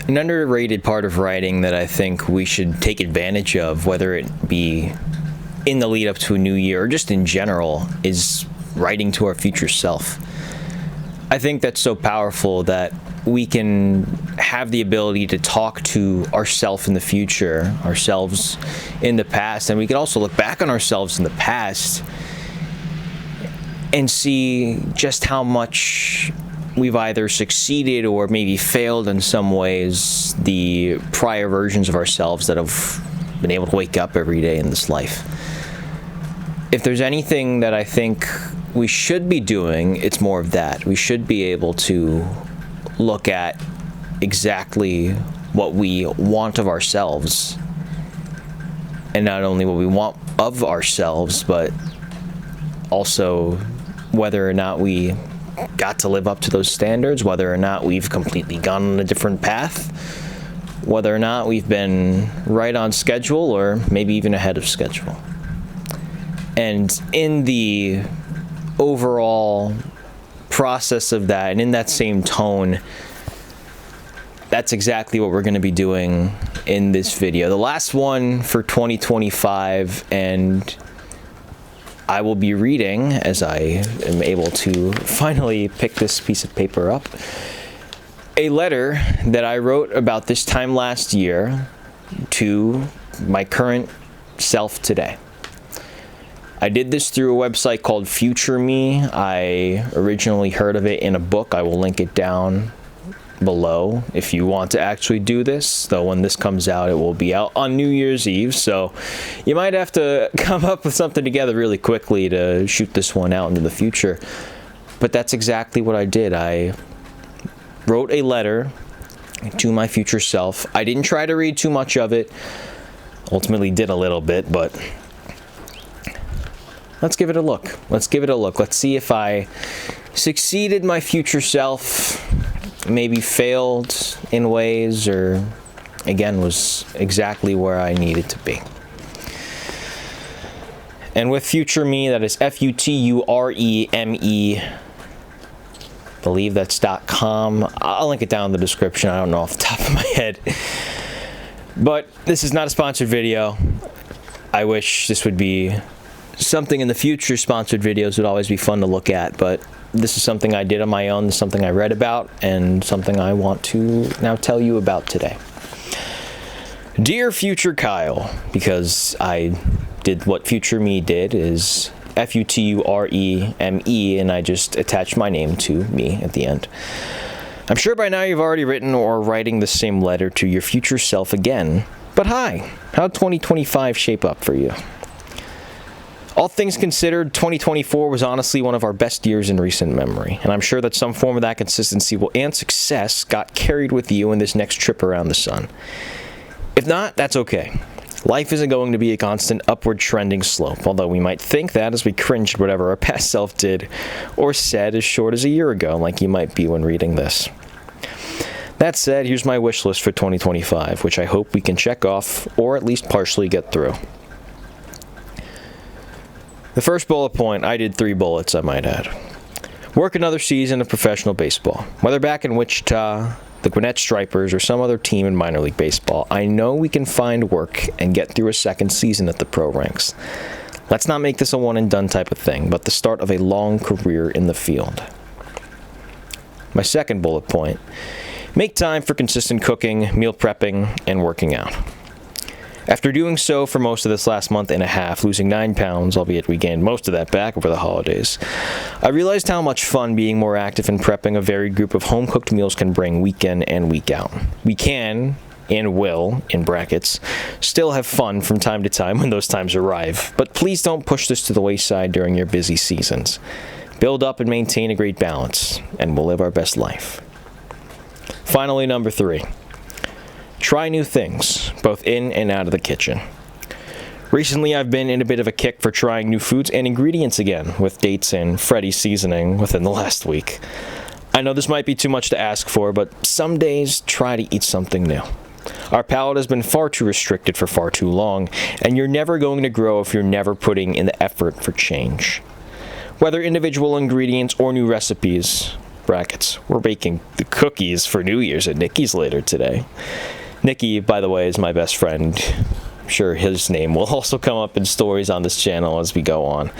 An underrated part of writing that I think we should take advantage of, whether it be in the lead up to a new year or just in general, is writing to our future self. I think that's so powerful that we can have the ability to talk to ourselves in the future, ourselves in the past, and we can also look back on ourselves in the past and see just how much we've either succeeded or maybe failed in some ways, the prior versions of ourselves that have been able to wake up every day in this life. If there's anything that I think we should be doing, it's more of that. We should be able to look at exactly what we want of ourselves, and not only what we want of ourselves, but also whether or not we got to live up to those standards, whether or not we've completely gone on a different path, whether or not we've been right on schedule or maybe even ahead of schedule. And in the overall process of that, and in that same tone, that's exactly what we're going to be doing in this video. The last one for 2025, and I will be reading, as I am able to finally pick this piece of paper up, a letter that I wrote about this time last year to my current self today. I did this through a website called Future Me. I originally heard of it in a book. I will link it down below if you want to actually do this, though when this comes out it will be out on New Year's Eve, so you might have to come up with something together really quickly to shoot this one out into the future. But that's exactly what I did. I wrote a letter to my future self. I didn't try to read too much of it, ultimately did a little bit, but let's give it a look. Let's see if I succeeded my future self, maybe failed in ways, or again was exactly where I needed to be. And with Future Me, that is FUTUREME, believe that's .com. I'll link it down in the description. I don't know off the top of my head, but this is not a sponsored video. I wish this would be something in the future. Sponsored videos would always be fun to look at, but this is something I did on my own, something I read about, and something I want to now tell you about today. Dear Future Kyle, because I did what Future Me did, is FUTUREME, and I just attached my name to me at the end. I'm sure by now you've already written or are writing the same letter to your future self again, but hi, how'd 2025 shape up for you? All things considered, 2024 was honestly one of our best years in recent memory, and I'm sure that some form of that consistency and success got carried with you in this next trip around the sun. If not, that's okay. Life isn't going to be a constant upward trending slope, although we might think that as we cringe at whatever our past self did or said as short as a year ago, like you might be when reading this. That said, here's my wish list for 2025, which I hope we can check off or at least partially get through. The first bullet point, I did 3 bullets, I might add. Work another season of professional baseball. Whether back in Wichita, the Gwinnett Stripers, or some other team in minor league baseball, I know we can find work and get through a second season at the pro ranks. Let's not make this a one-and-done type of thing, but the start of a long career in the field. My second bullet point, make time for consistent cooking, meal prepping, and working out. After doing so for most of this last month and a half, losing 9 pounds, albeit we gained most of that back over the holidays, I realized how much fun being more active in prepping a varied group of home-cooked meals can bring week in and week out. We can, and will, in brackets, still have fun from time to time when those times arrive, but please don't push this to the wayside during your busy seasons. Build up and maintain a great balance, and we'll live our best life. Finally, number 3. Try new things, both in and out of the kitchen. Recently, I've been in a bit of a kick for trying new foods and ingredients again, with dates and Freddy's seasoning within the last week. I know this might be too much to ask for, but some days, try to eat something new. Our palate has been far too restricted for far too long, and you're never going to grow if you're never putting in the effort for change. Whether individual ingredients or new recipes, brackets. We're baking the cookies for New Year's at Nikki's later today. Nikki, by the way, is my best friend. I'm sure his name will also come up in stories on this channel as we go on.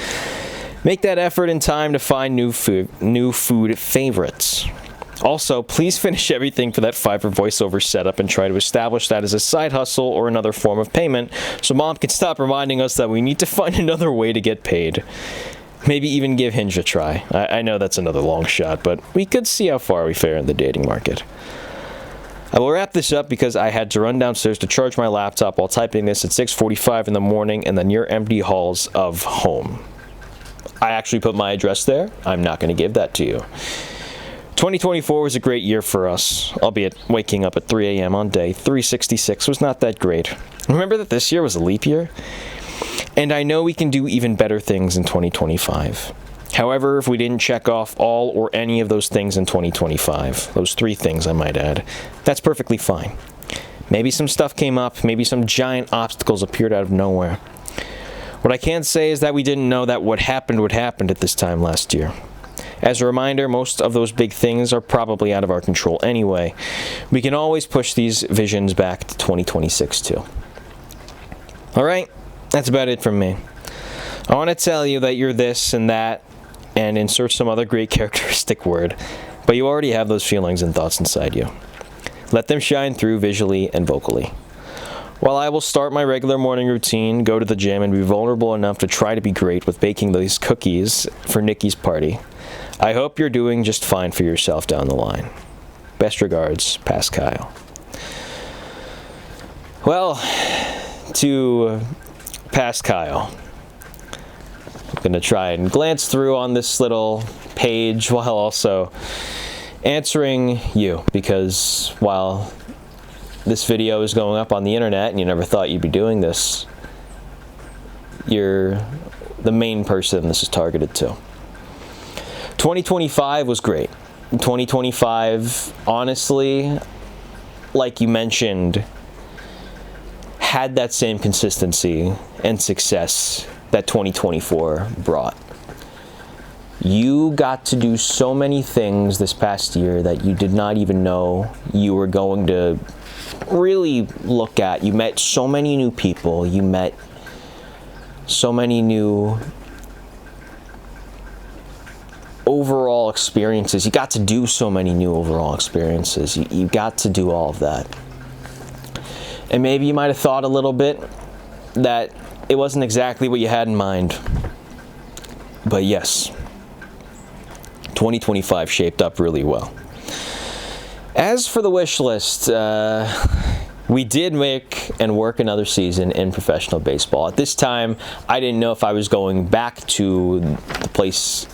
Make that effort in time to find new food favorites. Also, please finish everything for that Fiverr voiceover setup and try to establish that as a side hustle or another form of payment so Mom can stop reminding us that we need to find another way to get paid. Maybe even give Hinge a try. I know that's another long shot, but we could see how far we fare in the dating market. I will wrap this up because I had to run downstairs to charge my laptop while typing this at 6:45 in the morning in the near empty halls of home. I actually put my address there. I'm not going to give that to you. 2024 was a great year for us, albeit waking up at 3 a.m. on day 366 was not that great. Remember that this year was a leap year? And I know we can do even better things in 2025. However, if we didn't check off all or any of those things in 2025, those 3 things I might add, that's perfectly fine. Maybe some stuff came up, maybe some giant obstacles appeared out of nowhere. What I can say is that we didn't know that what happened would happen at this time last year. As a reminder, most of those big things are probably out of our control anyway. We can always push these visions back to 2026 too. Alright, that's about it from me. I want to tell you that you're this and that, and insert some other great characteristic word, but you already have those feelings and thoughts inside you. Let them shine through visually and vocally. While I will start my regular morning routine, go to the gym, and be vulnerable enough to try to be great with baking these cookies for Nikki's party, I hope you're doing just fine for yourself down the line. Best regards, Past Kyle. Well, to Past Kyle, I'm going to try and glance through on this little page while also answering you, because while this video is going up on the internet and you never thought you'd be doing this, you're the main person this is targeted to. 2025 was great. 2025, honestly, like you mentioned, had that same consistency and success that 2024 brought. You got to do so many things this past year that you did not even know you were going to really look at. You met so many new people. You met so many new overall experiences. You got to do so many new overall experiences. You got to do all of that. And maybe you might have thought a little bit that it wasn't exactly what you had in mind. But yes, 2025 shaped up really well. As for the wish list, we did make and work another season in professional baseball. At this time, I didn't know if I was going back to the place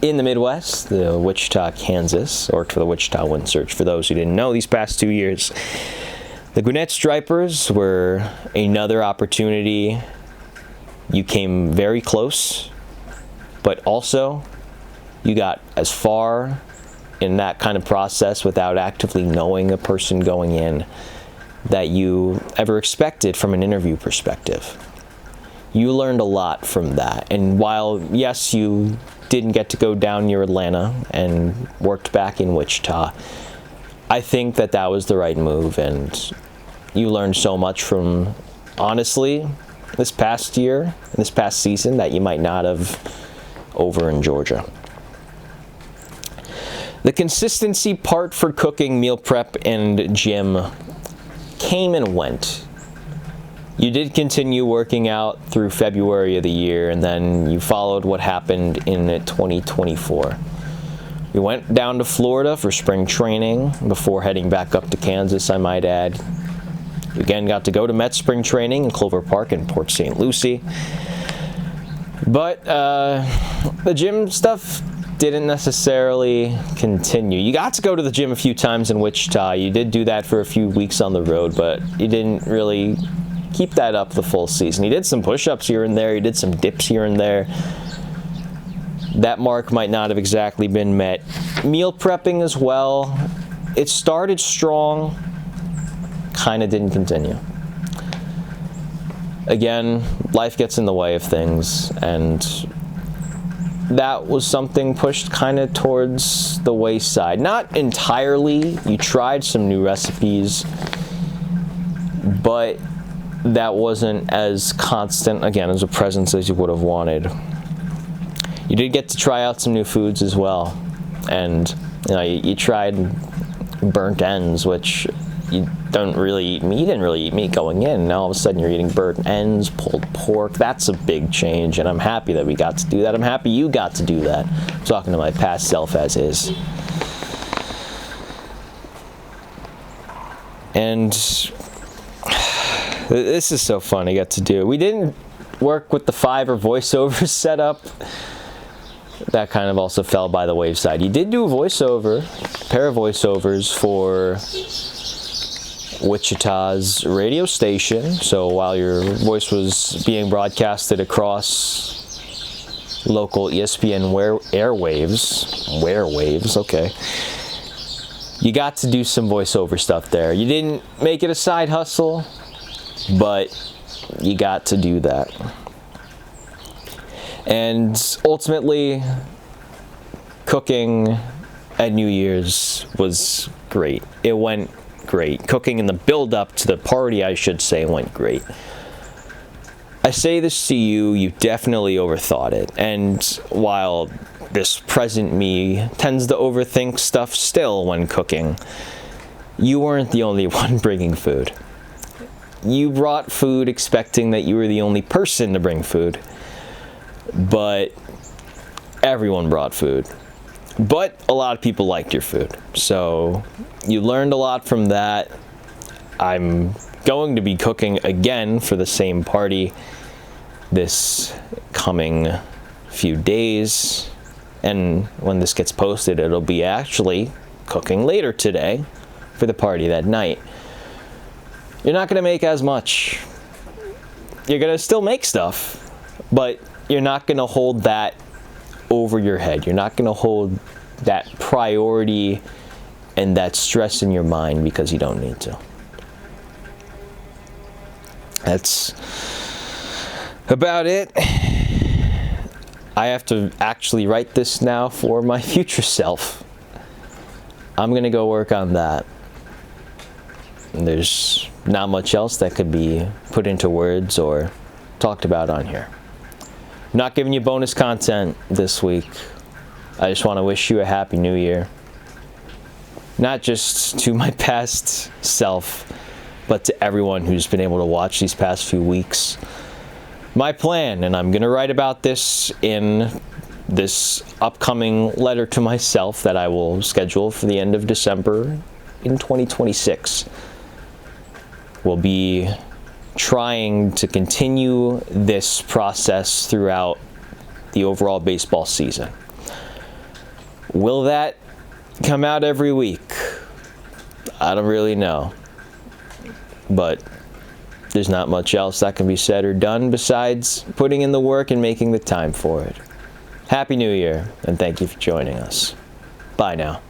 in the Midwest, the Wichita, Kansas, or to the Wichita Wind Surge. For those who didn't know, these past 2 years, the Gwinnett Stripers were another opportunity. You came very close, but also you got as far in that kind of process without actively knowing a person going in that you ever expected from an interview perspective. You learned a lot from that. And while, yes, you didn't get to go down near Atlanta and worked back in Wichita, I think that that was the right move, and you learned so much from, honestly, this past year, this past season, that you might not have over in Georgia. The consistency part for cooking, meal prep, and gym came and went. You did continue working out through February of the year, and then you followed what happened in 2024. We went down to Florida for spring training before heading back up to Kansas, I might add. We again got to go to Met spring training in Clover Park in Port St. Lucie. But the gym stuff didn't necessarily continue. You got to go to the gym a few times in Wichita. You did do that for a few weeks on the road, but you didn't really keep that up the full season. You did some push-ups here and there. You did some dips here and there. That mark might not have exactly been met. Meal prepping as well. It started strong, kind of didn't continue. Again, life gets in the way of things, and that was something pushed kind of towards the wayside. Not entirely. You tried some new recipes, but that wasn't as constant, again, as a presence as you would have wanted. You did get to try out some new foods as well. And you tried burnt ends, which you don't really eat meat. You didn't really eat meat going in. Now all of a sudden you're eating burnt ends, pulled pork. That's a big change, and I'm happy that we got to do that. I'm happy you got to do that. I'm talking to my past self as is. And this is so fun I got to do. We didn't work with the Fiverr voiceover setup. That kind of also fell by the wayside. You did do a voiceover, a pair of voiceovers for Wichita's radio station. So while your voice was being broadcasted across local ESPN airwaves, okay, you got to do some voiceover stuff there. You didn't make it a side hustle, but you got to do that. And ultimately, cooking at New Year's was great. It went great. Cooking in the build-up to the party, I should say, went great. I say this to you, you definitely overthought it. And while this present me tends to overthink stuff still when cooking, you weren't the only one bringing food. You brought food expecting that you were the only person to bring food. But everyone brought food. But a lot of people liked your food. So you learned a lot from that. I'm going to be cooking again for the same party this coming few days. And when this gets posted, it'll be actually cooking later today for the party that night. You're not going to make as much. You're going to still make stuff, but you're not going to hold that over your head. You're not going to hold that priority and that stress in your mind because you don't need to. That's about it. I have to actually write this now for my future self. I'm going to go work on that. There's not much else that could be put into words or talked about on here. I'm not giving you bonus content this week. I just want to wish you a happy new year. Not just to my past self, but to everyone who's been able to watch these past few weeks. My plan, and I'm going to write about this in this upcoming letter to myself that I will schedule for the end of December in 2026, will be trying to continue this process throughout the overall baseball season. Will that come out every week? I don't really know. But there's not much else that can be said or done besides putting in the work and making the time for it. Happy New Year, and thank you for joining us. Bye now.